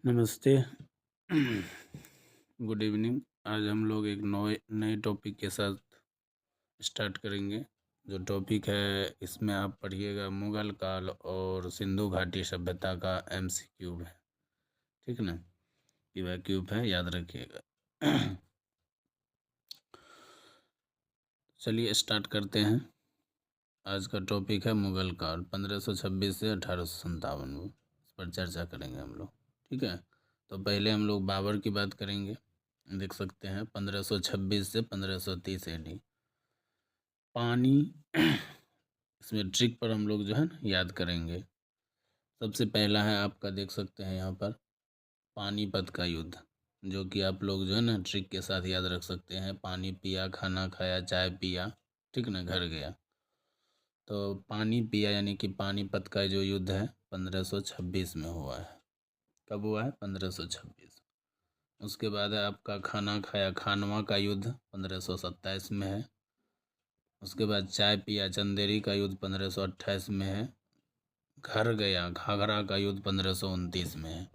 नमस्ते। Good evening. आज हम लोग एक नए टॉपिक के साथ स्टार्ट करेंगे। जो टॉपिक है इसमें आप पढ़िएगा मुगल काल और सिंधु घाटी सभ्यता का MCQ है, ठीक ना। PYQ है, याद रखिएगा। चलिए स्टार्ट करते हैं। आज का टॉपिक है मुगल काल 1526 से 1857 इस पर चर्चा करेंगे हम लोग, ठीक है। तो पहले हम लोग बाबर की बात करेंगे। देख सकते हैं 1526 से 1530 AD। पानी इसमें ट्रिक पर हम लोग जो है ना याद करेंगे। सबसे पहला है आपका, देख सकते हैं यहाँ पर पानीपत का युद्ध, जो कि आप लोग जो है ना ट्रिक के साथ याद रख सकते हैं। पानी पिया, खाना खाया, चाय पिया, ठीक ना, घर गया। तो पानी पिया यानी कि पानीपत का जो युद्ध है 1526 में हुआ है। कब हुआ है? 1526। उसके बाद है आपका खाना खाया, खानवा का युद्ध 1527 में है। उसके बाद चाय पिया, चंदेरी का युद्ध 1528 में है। घर गया, घाघरा का युद्ध 1529 में है।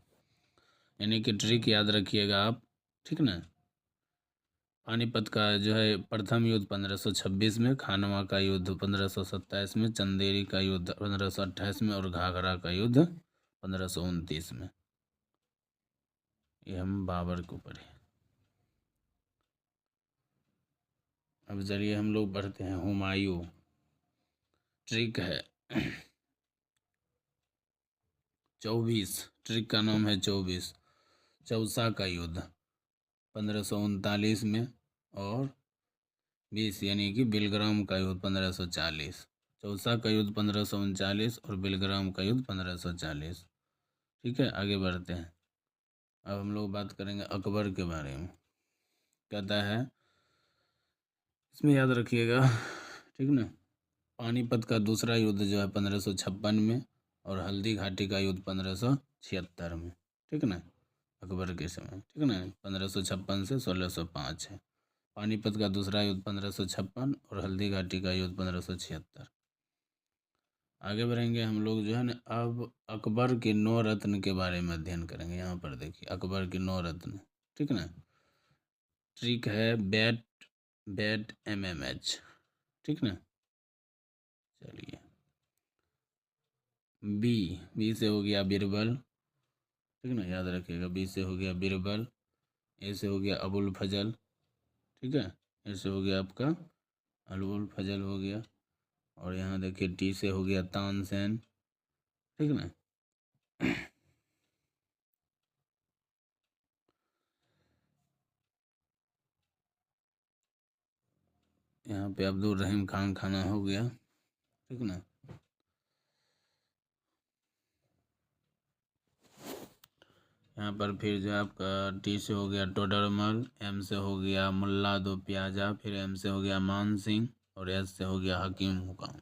यानी कि ट्रिक याद रखिएगा आप, ठीक ना। पानीपत का जो है प्रथम युद्ध 1526 में, खानवा का युद्ध 1527 में, चंदेरी का युद्ध 1528 में और घाघरा का युद्ध 1529 में। ये हम बाबर को पढ़े। अब चलिए हम लोग बढ़ते हैं हुमायूं। ट्रिक है 24। ट्रिक का नाम है 24। चौसा का युद्ध 1539 में और 20 यानी कि बिलग्राम का युद्ध 1540। चौसा का युद्ध 1539 और बिलग्राम का युद्ध 1540। ठीक है, आगे बढ़ते हैं। अब हम लोग बात करेंगे अकबर के बारे में। कहता है इसमें याद रखिएगा, ठीक ना। पानीपत का दूसरा युद्ध जो है 1556 में और हल्दी घाटी का युद्ध 1576 में, ठीक ना, अकबर के समय, ठीक ना। 1556 से 1605 है। पानीपत का दूसरा युद्ध 1556 और हल्दी घाटी का युद्ध 1576। आगे बढ़ेंगे हम लोग जो है ना, अब अकबर के 9 रत्न के बारे में अध्ययन करेंगे। यहाँ पर देखिए अकबर के 9 रत्न, ठीक ना। ट्रिक है बैट MMH, ठीक ना। चलिए बी से हो गया बीरबल, ठीक ना, याद रखिएगा। बी से हो गया बीरबल। ए से हो गया अबुल फजल, ठीक है। ए से हो गया आपका अबुल फजल हो गया। और यहाँ देखिए टी से हो गया तानसेन, ठीक ना। यहाँ पे अब्दुल रहीम खान खाना हो गया, ठीक ना। यहाँ पर फिर जो आपका टी से हो गया टोडरमल, एम से हो गया मुल्ला दो प्याजा, फिर एम से हो गया मान सिंह और एस से हो गया हकीम हुकाम,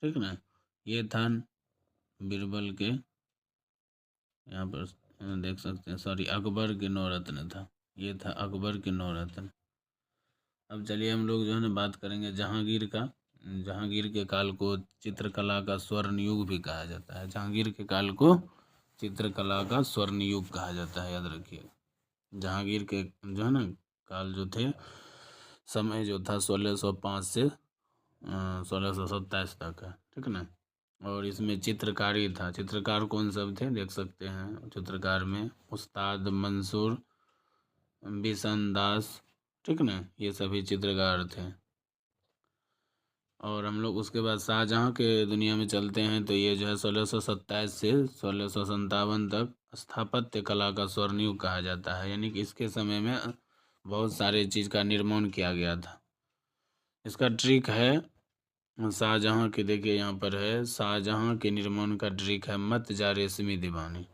ठीक ना। ये था बीरबल के, यहाँ पर देख सकते हैं, सॉरी अकबर के 9 रत्न था। ये था अकबर के 9 रत्न। अब चलिए हम लोग जो है ना बात करेंगे जहांगीर का। जहांगीर के काल को चित्रकला का स्वर्ण युग भी कहा जाता है। जहांगीर के काल को चित्रकला का स्वर्ण युग कहा जाता है, याद रखिए। जहांगीर के जो है ना काल जो थे, समय जो था 1605 से 1627 तक है, ठीक ना। और इसमें चित्रकारी था। चित्रकार कौन सब थे देख सकते हैं। चित्रकार में उस्ताद मंसूर, बिशन दास, ठीक ना, ये सभी चित्रकार थे। और हम लोग उसके बाद शाहजहाँ के दुनिया में चलते हैं। तो ये जो है 1627 से 1657 तक स्थापत्य कला का स्वर्ण युग कहा जाता है। यानी कि इसके समय में बहुत सारे चीज़ का निर्माण किया गया था। इसका ट्रिक है शाहजहाँ के, देखिए यहाँ पर है शाहजहाँ के निर्माण का ट्रिक है मत जा रेशमी दीवानी।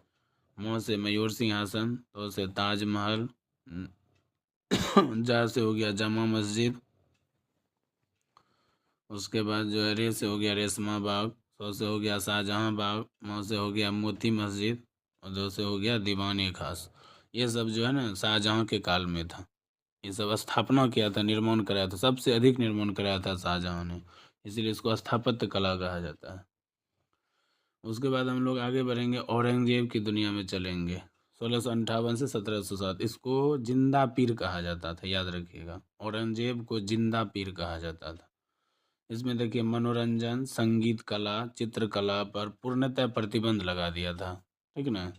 म से मयूर सिंहासन, तो से ताजमहल, जा से हो गया जामा मस्जिद। उसके बाद जो है रे से हो गया रेशमा बाग, सौ से हो गया शाहजहाँ बाग, म से हो गया मोती मस्जिद और दो से हो गया दीवाने खास। ये सब जो है ना शाहजहाँ के काल में था। ये सब स्थापना किया था, निर्माण कराया था। सबसे अधिक निर्माण कराया था शाहजहाँ ने, इसीलिए इसको स्थापत्य कला कहा जाता है। उसके बाद हम लोग आगे बढ़ेंगे, औरंगजेब की दुनिया में चलेंगे। 1658 से 1707। इसको जिंदा पीर कहा जाता था, याद रखिएगा। औरंगजेब को जिंदा पीर कहा जाता था। इसमें देखिए मनोरंजन, संगीत कला, चित्रकला पर पूर्णतः प्रतिबंध लगा दिया था, ठीक ना।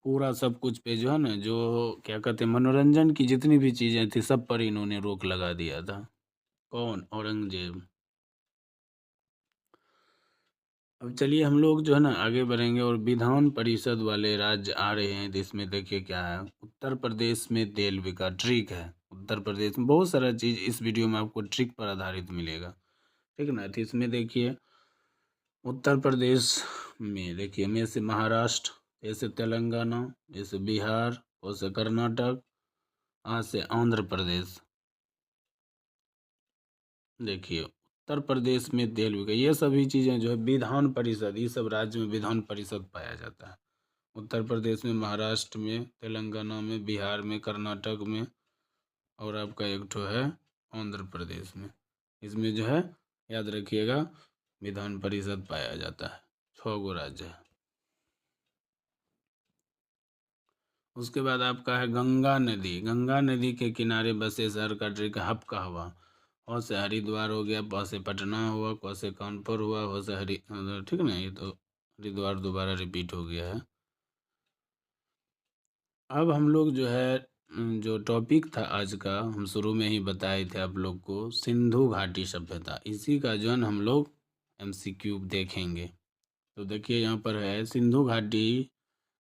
पूरा सब कुछ पे जो है ना, जो क्या कहते हैं, मनोरंजन की जितनी भी चीज़ें थी सब पर इन्होंने रोक लगा दिया था। कौन? औरंगजेब। अब चलिए हम लोग जो है ना आगे बढ़ेंगे और विधान परिषद वाले राज्य आ रहे हैं। तो इसमें देखिए क्या है, उत्तर प्रदेश में तेल बिका, ट्रिक है। उत्तर प्रदेश में बहुत सारा चीज़ इस वीडियो में आपको ट्रिक पर आधारित मिलेगा, ठीक ना। तो इसमें देखिए उत्तर प्रदेश में देखिए में से महाराष्ट्र, ऐसे तेलंगाना, ऐसे बिहार, और से कर्नाटक, यहाँ से आंध्र प्रदेश। देखिए उत्तर प्रदेश में तेल बिका, ये सभी चीज़ें जो है विधान परिषद, ये सब राज्य में विधान परिषद पाया जाता है। उत्तर प्रदेश में, महाराष्ट्र में, तेलंगाना में, बिहार में, कर्नाटक में, और आपका एक ठो है आंध्र प्रदेश में। इसमें जो है याद रखिएगा विधान परिषद पाया जाता है। 6 गो राज्य है। उसके बाद आपका है गंगा नदी। गंगा नदी के किनारे बसे शहर का ट्रिक हब का हुआ। और से हरिद्वार हो गया, प से पटना हुआ, क से कानपुर हुआ, हो से ठीक ना। ये तो हरिद्वार दोबारा रिपीट हो गया है। अब हम लोग जो है जो टॉपिक था आज का, हम शुरू में ही बताए थे आप लोग को, सिंधु घाटी सभ्यता। इसी का जो है ना हम लोग MCQ देखेंगे। तो देखिए यहाँ पर है सिंधु घाटी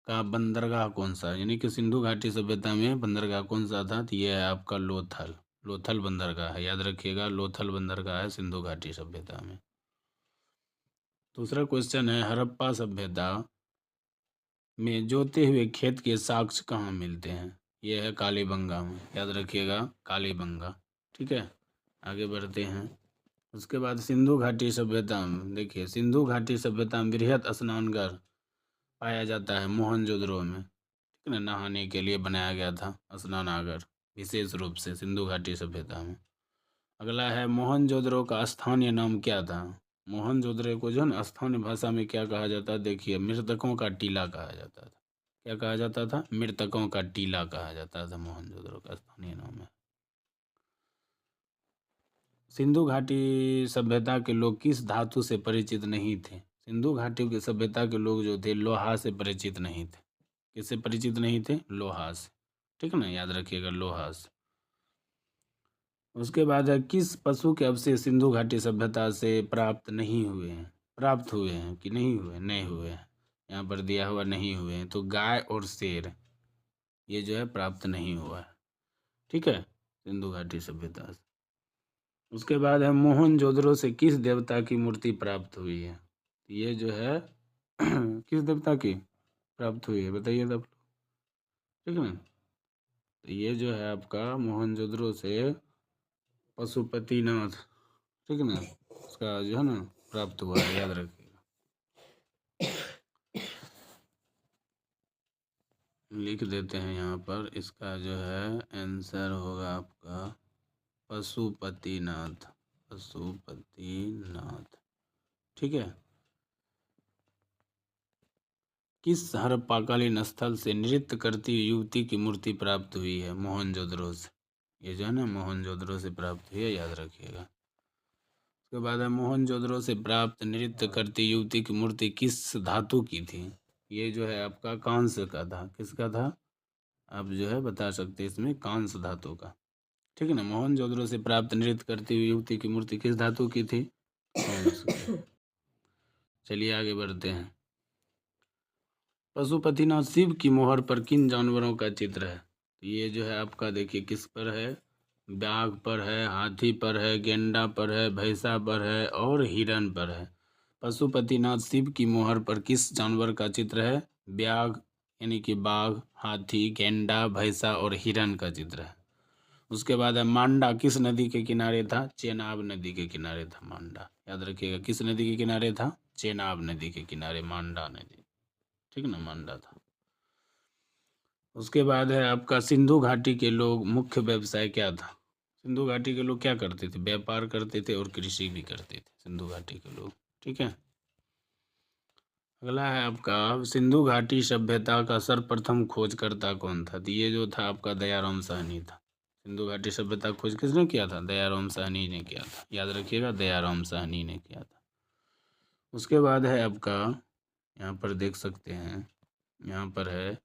का बंदरगाह कौन सा, यानी कि सिंधु घाटी सभ्यता में बंदरगाह कौन सा था। तो ये है आपका लोथल। लोथल बंदरगाह है, याद रखिएगा। लोथल बंदरगाह है सिंधु घाटी सभ्यता में। दूसरा क्वेश्चन है हड़प्पा सभ्यता में जोते हुए खेत के साक्ष्य कहाँ मिलते हैं। ये है कालीबंगा में, याद रखिएगा कालीबंगा, ठीक है। आगे बढ़ते हैं। उसके बाद सिंधु घाटी सभ्यता में देखिए सिंधु घाटी सभ्यता में बृहद स्नानघर पाया जाता है मोहनजोदड़ो में, ठीक है ना। नहाने के लिए बनाया गया था स्नानागार विशेष रूप से सिंधु घाटी सभ्यता में। अगला है मोहनजोदड़ो का स्थानीय नाम क्या था। मोहनजोदड़ो को जो है ना स्थानीय भाषा में क्या कहा जाता है, देखिए मृतकों का टीला कहा जाता था। क्या कहा जाता था? मृतकों का टीला कहा जाता था। मोहनजोदड़ो का स्थानीय नाम है। सिंधु घाटी सभ्यता के लोग किस धातु से परिचित नहीं थे। सिंधु घाटी की सभ्यता के लोग जो थे लोहा से परिचित नहीं थे। किससे परिचित नहीं थे? लोहा से, ठीक ना, याद रखिएगा लोहा से। उसके बाद है किस पशु के अवशेष सिंधु घाटी सभ्यता से प्राप्त नहीं हुए हैं। प्राप्त हुए हैं कि नहीं हुए? नहीं हुए हैं। यहाँ पर दिया हुआ नहीं हुए हैं, तो गाय और शेर ये जो है प्राप्त नहीं हुआ है, ठीक है, सिंधु घाटी सभ्यता से। उसके बाद है मोहनजोदड़ो से किस देवता की मूर्ति प्राप्त हुई है। ये जो है किस देवता की प्राप्त हुई है बताइए तब, ठीक है ना। तो ये जो है आपका मोहनजोदड़ो से पशुपतिनाथ, ठीक है ना, उसका जो है ना प्राप्त हुआ है, याद रखिएगा। लिख देते हैं यहाँ पर, इसका जो है आंसर होगा आपका पशुपतिनाथ। पशुपतिनाथ, ठीक है। किस हड़प्पाकालीन स्थल से नृत्य करती युवती की मूर्ति प्राप्त हुई है। मोहनजोदड़ो से। ये जो है ना मोहनजोदड़ो से प्राप्त हुई है, याद रखिएगा। उसके बाद है मोहनजोदड़ो से प्राप्त नृत्य करती युवती की मूर्ति किस धातु की थी। ये जो है आपका कांस्य का था। किसका था? आप जो है बता सकते हैं इसमें कांस्य धातु का, ठीक है ना। मोहनजोदड़ो से प्राप्त नृत्य करती हुई युवती की मूर्ति किस धातु की थी? कांस्य। चलिए आगे बढ़ते हैं। पशुपतिनाथ शिव की मोहर पर किन जानवरों का चित्र है। तो ये जो है आपका देखिए किस पर है, बाघ पर है, हाथी पर है, गेंडा पर है, भैंसा पर है और हिरण पर है। पशुपतिनाथ शिव की मोहर पर किस जानवर का चित्र है? बाघ यानी कि बाघ, हाथी, गेंडा, भैंसा और हिरण का चित्र है। उसके बाद है मांडा किस नदी के किनारे था। चेनाब नदी के किनारे था मांडा, याद रखिएगा। किस नदी के किनारे था? चेनाब नदी के किनारे मांडा नदी, ठीक ना, मांडा था। उसके बाद है आपका सिंधु घाटी के लोग मुख्य व्यवसाय क्या था। सिंधु घाटी के लोग क्या करते थे? व्यापार करते थे और कृषि भी करते थे सिंधु घाटी के लोग, ठीक है। अगला है आपका सिंधु घाटी सभ्यता का सर्वप्रथम खोजकर्ता कौन था? तो ये जो था आपका दयाराम साहनी था। सिंधु घाटी सभ्यता का खोज किसने किया था? दयाराम साहनी ने किया था। याद रखिएगा, दयाराम साहनी ने किया था। उसके बाद है आपका, यहाँ पर देख सकते हैं, यहाँ पर है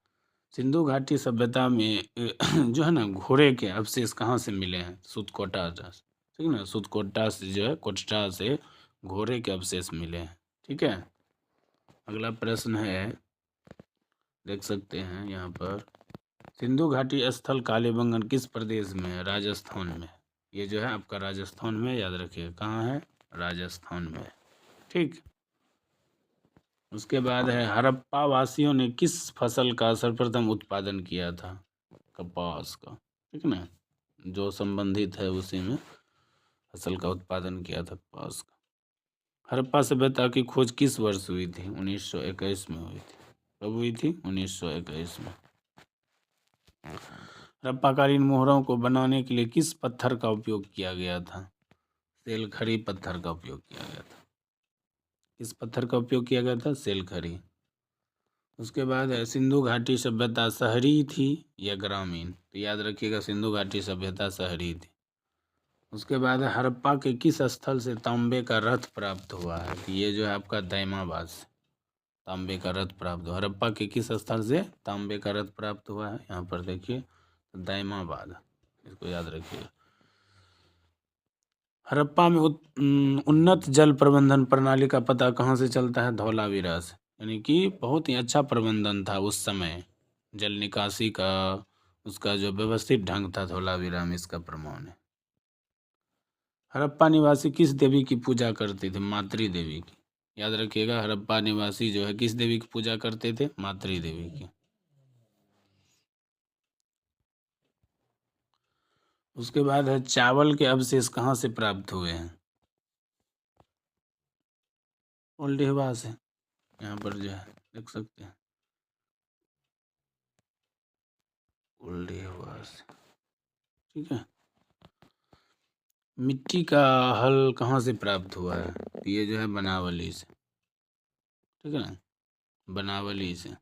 सिंधु घाटी सभ्यता में जो है ना घोड़े के अवशेष कहाँ से मिले हैं? सुतकोटा, ठीक ना, सुतकोटा से जो है, कोटटा से घोड़े के अवशेष मिले हैं। ठीक है। अगला प्रश्न है, देख सकते हैं यहाँ पर, सिंधु घाटी स्थल कालीबंगन किस प्रदेश में है? राजस्थान में। ये जो है आपका राजस्थान में, याद रखिएगा कहाँ है? राजस्थान में। ठीक। उसके बाद है हड़प्पा वासियों ने किस फसल का सर्वप्रथम उत्पादन किया था? कपास का। ठीक ना, जो संबंधित है उसी में फसल का उत्पादन किया था, कपास का। हड़प्पा सभ्यता की खोज किस वर्ष हुई थी? 1921 में हुई थी। कब हुई थी? 1921 में। हड़प्पाकालीन मोहरों को बनाने के लिए किस पत्थर का उपयोग किया गया था? सेलखड़ी पत्थर का उपयोग किया गया था। किस पत्थर का उपयोग किया गया था? सेलखड़ी। उसके बाद है सिंधु घाटी सभ्यता शहरी थी या ग्रामीण? तो याद रखिएगा, सिंधु घाटी सभ्यता शहरी थी। उसके बाद है हड़प्पा के किस स्थल से तांबे का रथ प्राप्त हुआ है? तो ये जो है आपका दाइमाबाद से तांबे का रथ प्राप्त हुआ। हड़प्पा के किस स्थल से तांबे का रथ प्राप्त हुआ है? यहाँ पर देखिए, दाइमाबाद, इसको याद रखिए। हड़प्पा में उन्नत जल प्रबंधन प्रणाली का पता कहाँ से चलता है? धौलावीरा से। यानी कि बहुत ही अच्छा प्रबंधन था उस समय, जल निकासी का, उसका जो व्यवस्थित ढंग था, धौलावीरा में इसका प्रमाण है। हड़प्पा निवासी किस देवी की पूजा करते थे? मातृ देवी की। याद रखिएगा, हड़प्पा निवासी जो है किस देवी की पूजा करते थे? मातृ देवी की। उसके बाद है चावल के अवशेष कहाँ से प्राप्त हुए हैं? ओल्डेहवा से। यहाँ पर जो है देख सकते हैं, ओल्डेहवा से। ठीक है। मिट्टी का हल कहाँ से प्राप्त हुआ है? तो ये जो है बनावली से। ठीक है ना, बनावली से।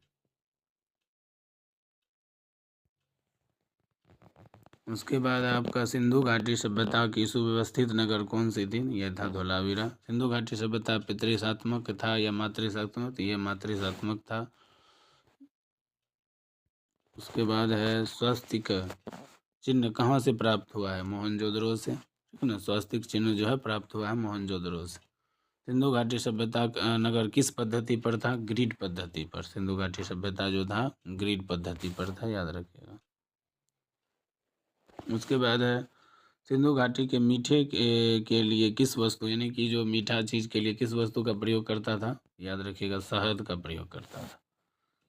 उसके बाद आपका सिंधु घाटी सभ्यता की सुव्यवस्थित नगर कौन सी थी? यह था धोलावीरा। सिंधु घाटी सभ्यता पितृसात्मक था या मातृसात्मक? तो ये मातृसात्मक था। उसके बाद है स्वस्तिक चिन्ह कहाँ से प्राप्त हुआ है? मोहनजोदड़ो से। ठीक है ना, स्वस्तिक चिन्ह जो है प्राप्त हुआ है मोहनजोदड़ो से। सिंधु घाटी सभ्यता का नगर किस पद्धति पर था? ग्रिड पद्धति पर। सिंधु घाटी सभ्यता जो था ग्रिड पद्धति पर था, याद रखिएगा। उसके बाद है सिंधु घाटी के मीठे के लिए किस वस्तु, यानी कि जो मीठा चीज़ के लिए किस वस्तु का प्रयोग करता था? याद रखिएगा, शहद का प्रयोग करता था।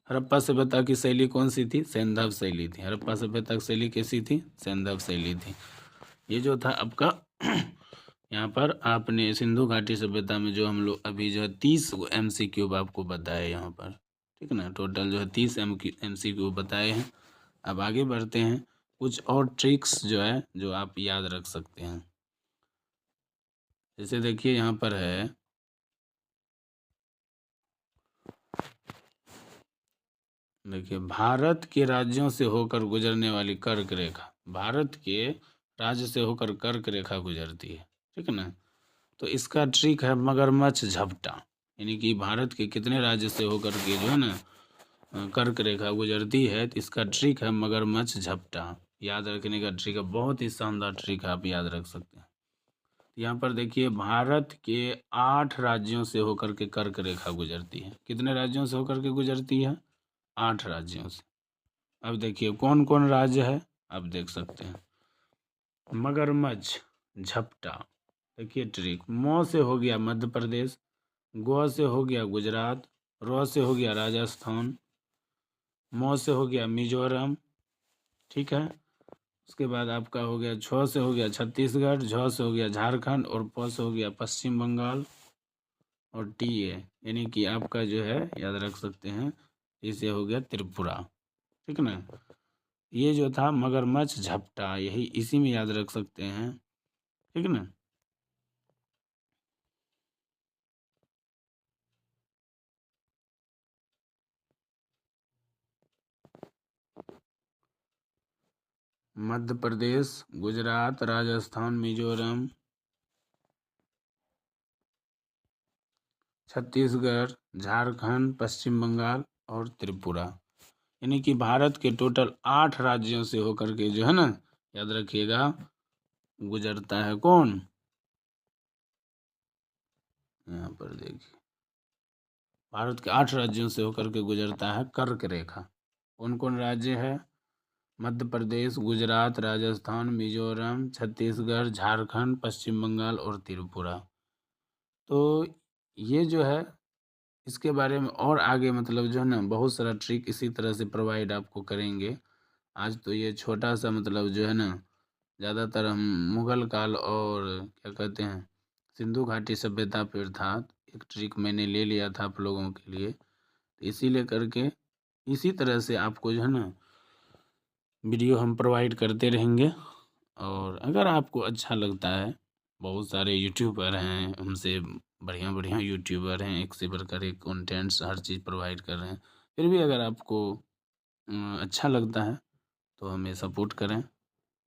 हड़प्पा सभ्यता की शैली कौन सी थी? सैंधव शैली थी। हड़प्पा सभ्यता की शैली कैसी थी? सैंधव शैली थी। ये जो था आपका यहाँ पर आपने सिंधु घाटी सभ्यता में जो हम लोग अभी जो है 30 MCQ आपको बताए यहाँ पर। ठीक है ना, टोटल जो है 30 MCQ बताए हैं। अब आगे बढ़ते हैं, कुछ और ट्रिक्स जो है जो आप याद रख सकते हैं। जैसे देखिए यहाँ पर है, देखिए भारत के राज्यों से होकर गुजरने वाली कर्क रेखा, भारत के राज्य से होकर कर्क रेखा गुजरती है। ठीक है ना, तो इसका ट्रिक है मगरमच्छ झपटा। यानी कि भारत के कितने राज्य से होकर के जो है ना कर्क रेखा गुजरती है, तो इसका ट्रिक है मगरमच्छ झपटा। याद रखने का ट्रिक है, बहुत ही शानदार ट्रिक है, आप याद रख सकते हैं। यहाँ पर देखिए, भारत के 8 राज्यों से होकर के कर्क रेखा गुजरती है। कितने राज्यों से होकर के गुजरती है? 8 राज्यों से। अब देखिए कौन कौन राज्य है, आप देख सकते हैं। मगरमच्छ झपटा, देखिए ट्रिक, म से हो गया मध्य प्रदेश, ग से हो गया गुजरात, र से हो गया राजस्थान, म से हो गया मिजोरम। ठीक है। उसके बाद आपका हो गया, छ से हो गया छत्तीसगढ़, झ से हो गया झारखंड, और प से हो गया पश्चिम बंगाल, और टी ए यानी कि आपका जो है याद रख सकते हैं, इसे हो गया त्रिपुरा। ठीक ना, ये जो था मगरमच्छ झपटा, यही इसी में याद रख सकते हैं। ठीक ना। मध्य प्रदेश, गुजरात, राजस्थान, मिजोरम, छत्तीसगढ़, झारखंड, पश्चिम बंगाल और त्रिपुरा। यानी कि भारत के टोटल 8 राज्यों से होकर के जो है ना, याद रखिएगा, गुजरता है कौन, यहाँ पर देखिए, भारत के 8 राज्यों से होकर के गुजरता है कर्क रेखा। कौन कौन राज्य है? मध्य प्रदेश, गुजरात, राजस्थान, मिजोरम, छत्तीसगढ़, झारखंड, पश्चिम बंगाल और त्रिपुरा। तो ये जो है, इसके बारे में और आगे मतलब जो है ना, बहुत सारा ट्रिक इसी तरह से प्रोवाइड आपको करेंगे। आज तो ये छोटा सा मतलब जो है ना, ज़्यादातर हम मुग़ल काल और क्या कहते हैं, सिंधु घाटी सभ्यता पर था। एक ट्रिक मैंने ले लिया था आप लोगों के लिए, तो इसीलिए करके इसी तरह से आपको जो है ना, वीडियो हम प्रोवाइड करते रहेंगे। और अगर आपको अच्छा लगता है, बहुत सारे यूट्यूबर हैं हमसे, बढ़िया बढ़िया यूट्यूबर हैं, एक से बढ़कर एक कंटेंट्स हर चीज़ प्रोवाइड कर रहे हैं। फिर भी अगर आपको अच्छा लगता है तो हमें सपोर्ट करें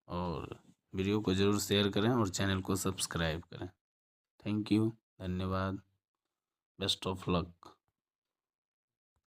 और वीडियो को ज़रूर शेयर करें और चैनल को सब्सक्राइब करें। थैंक यू, धन्यवाद, बेस्ट ऑफ लक।